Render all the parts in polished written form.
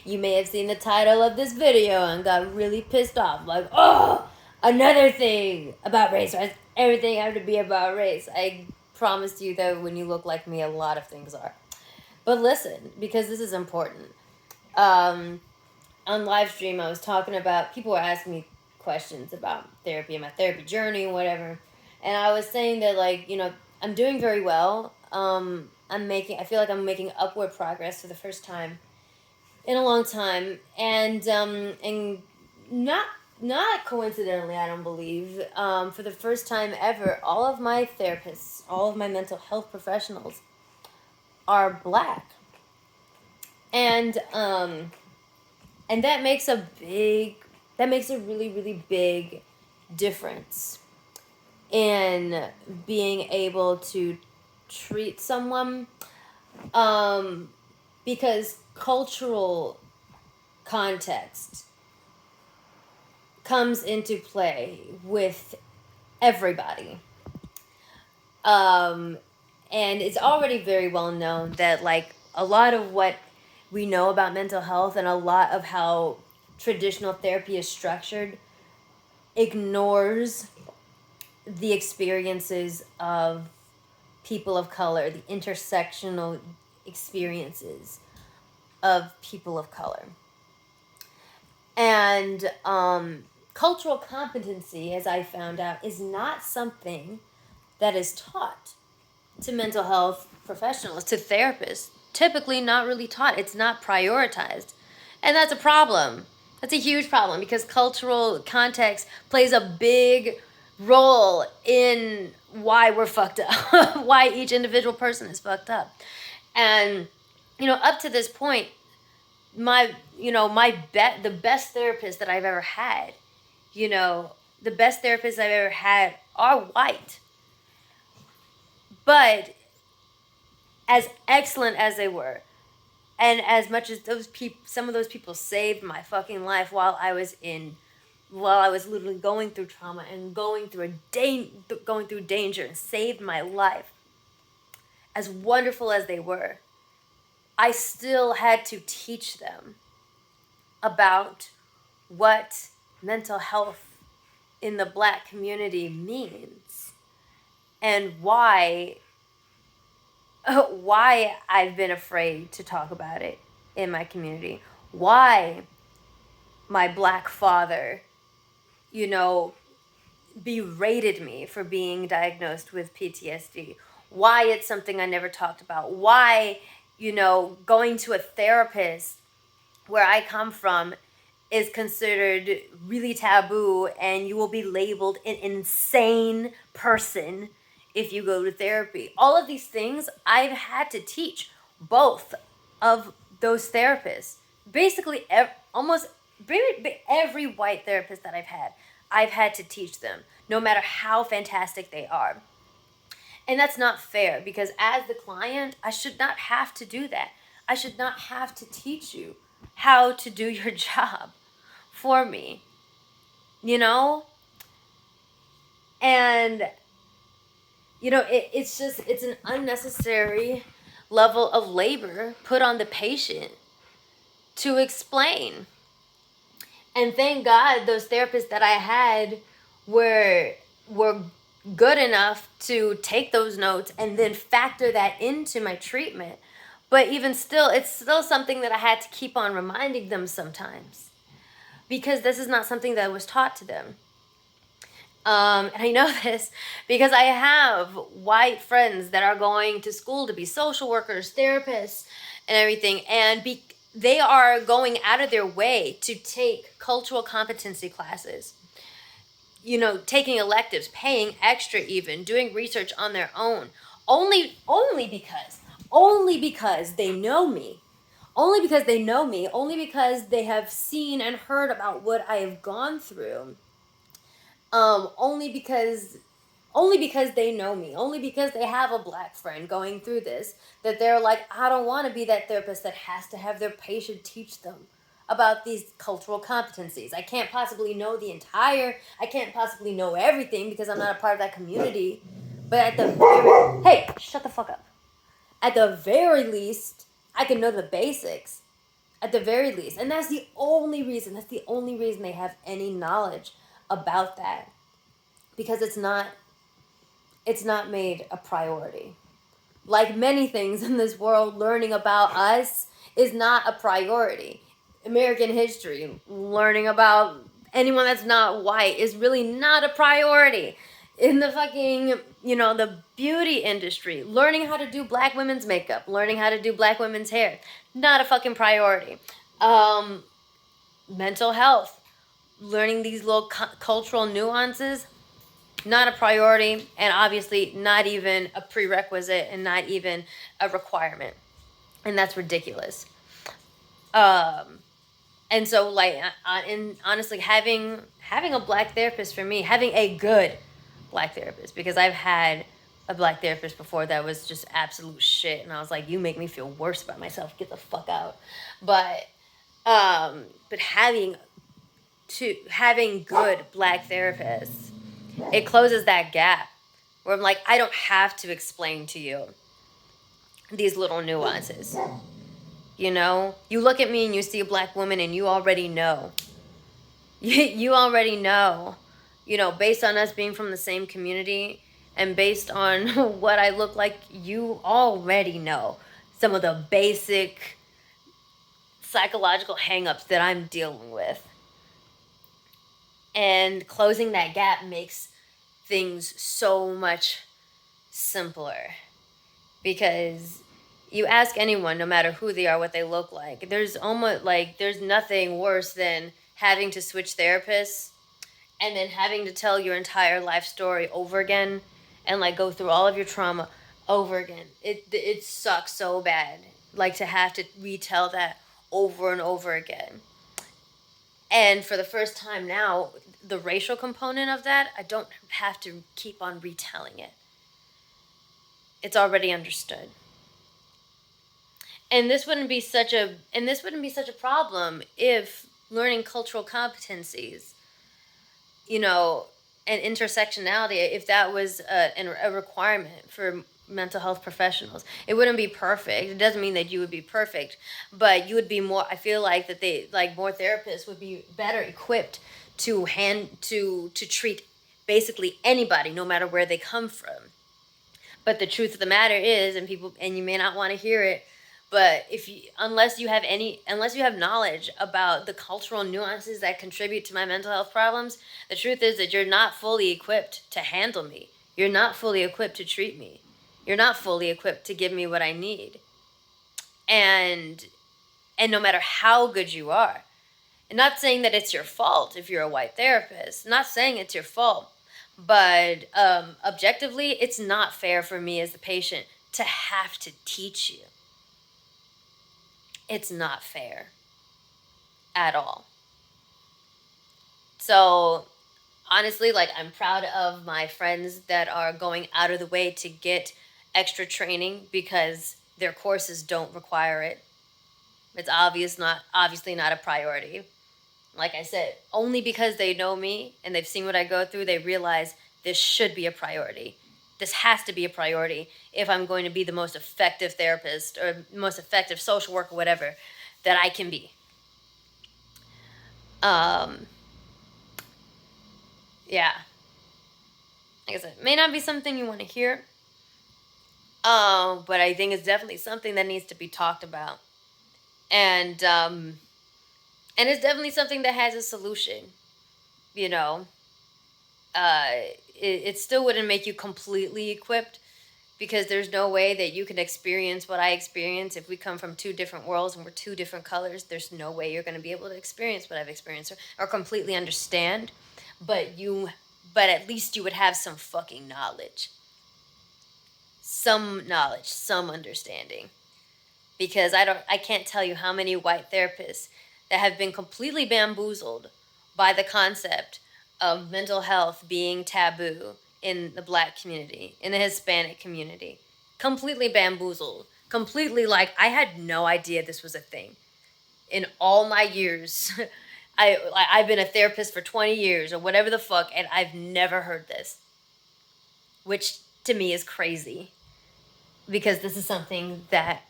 You may have seen the title of this video and got really pissed off. Like, oh, another thing about race. Everything have to be about race. I promise you that when you look like me, a lot of things are. But listen, because this is important. On live stream, I was talking about, people were asking me questions about therapy and my therapy journey and whatever. And I was saying that, like, I'm doing very well. I feel like I'm making upward progress for the first time in a long time. And not coincidentally, I don't believe, for the first time ever, all of my therapists, all of my mental health professionals are Black. And that makes a really, really big difference in being able to treat someone, because cultural context comes into play with everybody. And it's already very well known that, like, a lot of what we know about mental health and a lot of how traditional therapy is structured ignores the experiences of people of color, the intersectional experiences of people of color. And cultural competency, as I found out, is not something that is taught to mental health professionals, to therapists. Typically not really taught. It's not prioritized. And that's a problem. That's a huge problem, because cultural context plays a big role in why we're fucked up, why each individual person is fucked up. And, up to this point, the best therapist that I've ever had, the best therapists I've ever had are white. But as excellent as they were, and as much as some of those people saved my fucking life while I was literally going through trauma and going through danger, and saved my life, as wonderful as they were, I still had to teach them about what mental health in the Black community means, and why I've been afraid to talk about it in my community, why my Black father, berated me for being diagnosed with PTSD, why it's something I never talked about, why, going to a therapist where I come from is considered really taboo, and you will be labeled an insane person if you go to therapy. All of these things I've had to teach both of those therapists. Basically, almost every white therapist that I've had to teach them, no matter how fantastic they are. And that's not fair, because as the client, I should not have to do that. I should not have to teach you how to do your job for me, And, it's an unnecessary level of labor put on the patient to explain. And thank God those therapists that I had were good enough to take those notes and then factor that into my treatment. But even still, it's still something that I had to keep on reminding them sometimes, because this is not something that was taught to them. And I know this because I have white friends that are going to school to be social workers, therapists, and everything. And they are going out of their way to take cultural competency classes, taking electives, paying extra even, doing research on their own, only because they know me. Only because they have seen and heard about what I have gone through. Only because they know me, only because they have a Black friend going through this, that they're like, I don't want to be that therapist that has to have their patient teach them about these cultural competencies. I can't possibly know I can't possibly know everything because I'm not a part of that community. But hey, shut the fuck up. At the very least, I can know the basics. at the very least. And that's the only reason. That's the only reason they have any knowledge about that, because it's not made a priority. Like many things in this world, learning about us is not a priority. American history, learning about anyone that's not white is really not a priority. In the fucking, the beauty industry, learning how to do black women's makeup, learning how to do black women's hair, not a fucking priority. Mental health, learning these little cultural nuances, not a priority, and obviously not even a prerequisite and not even a requirement. And that's ridiculous. And so, like, and honestly, having a black therapist, for me, having a good black therapist, because I've had a black therapist before that was just absolute shit, and I was like, you make me feel worse about myself, get the fuck out. But having good black therapists, it closes that gap where I'm like, I don't have to explain to you these little nuances. You look at me and you see a black woman and you already know. You already know, based on us being from the same community and based on what I look like, you already know some of the basic psychological hangups that I'm dealing with. And closing that gap makes things so much simpler, because you ask anyone, no matter who they are, what they look like, there's nothing worse than having to switch therapists and then having to tell your entire life story over again and like go through all of your trauma over again. It sucks so bad, like, to have to retell that over and over again. And for the first time now, the racial component of that, I don't have to keep on retelling it. It's already understood. And this wouldn't be such a problem if learning cultural competencies, and intersectionality, if that was a requirement for mental health professionals. It wouldn't be perfect. It doesn't mean that you would be perfect, but you would be more, I feel like that more therapists would be better equipped to treat basically anybody, no matter where they come from. But the truth of the matter is, and you may not want to hear it, but unless you have knowledge about the cultural nuances that contribute to my mental health problems, the truth is that you're not fully equipped to handle me. You're not fully equipped to treat me. You're not fully equipped to give me what I need. And no matter how good you are, and not saying that it's your fault if you're a white therapist, not saying it's your fault, but objectively, it's not fair for me as the patient to have to teach you. It's not fair at all. So honestly, like, I'm proud of my friends that are going out of the way to get extra training because their courses don't require it. It's obviously not a priority. Like I said, only because they know me and they've seen what I go through, they realize this should be a priority. This has to be a priority if I'm going to be the most effective therapist or most effective social worker, whatever, that I can be. Yeah. Like I said, it may not be something you want to hear, but I think it's definitely something that needs to be talked about. And it's definitely something that has a solution, It still wouldn't make you completely equipped, because there's no way that you can experience what I experience. If we come from two different worlds and we're two different colors, there's no way you're going to be able to experience what I've experienced or completely understand. But at least you would have some fucking knowledge. Some knowledge, some understanding. Because I can't tell you how many white therapists that have been completely bamboozled by the concept of mental health being taboo in the Black community, in the Hispanic community. Completely bamboozled. Completely, like, I had no idea this was a thing. In all my years, I've been a therapist for 20 years or whatever the fuck, and I've never heard this. Which to me is crazy. Because this is something that,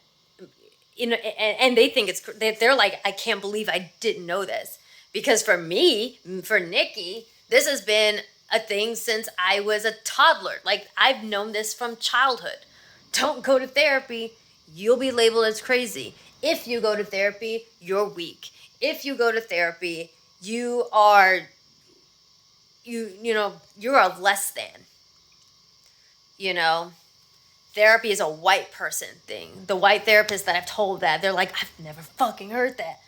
you know, and they think they're like, I can't believe I didn't know this. Because for me, for Nikki, this has been a thing since I was a toddler. Like, I've known this from childhood. Don't go to therapy, you'll be labeled as crazy. If you go to therapy, you're weak. If you go to therapy, you are, you know, you're a less than. You know, therapy is a white person thing. The white therapists that I've told that, they're like, I've never fucking heard that.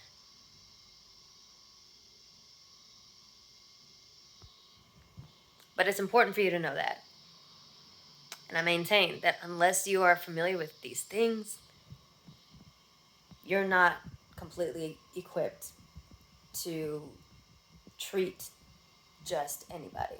But it's important for you to know that. And I maintain that unless you are familiar with these things, you're not completely equipped to treat just anybody.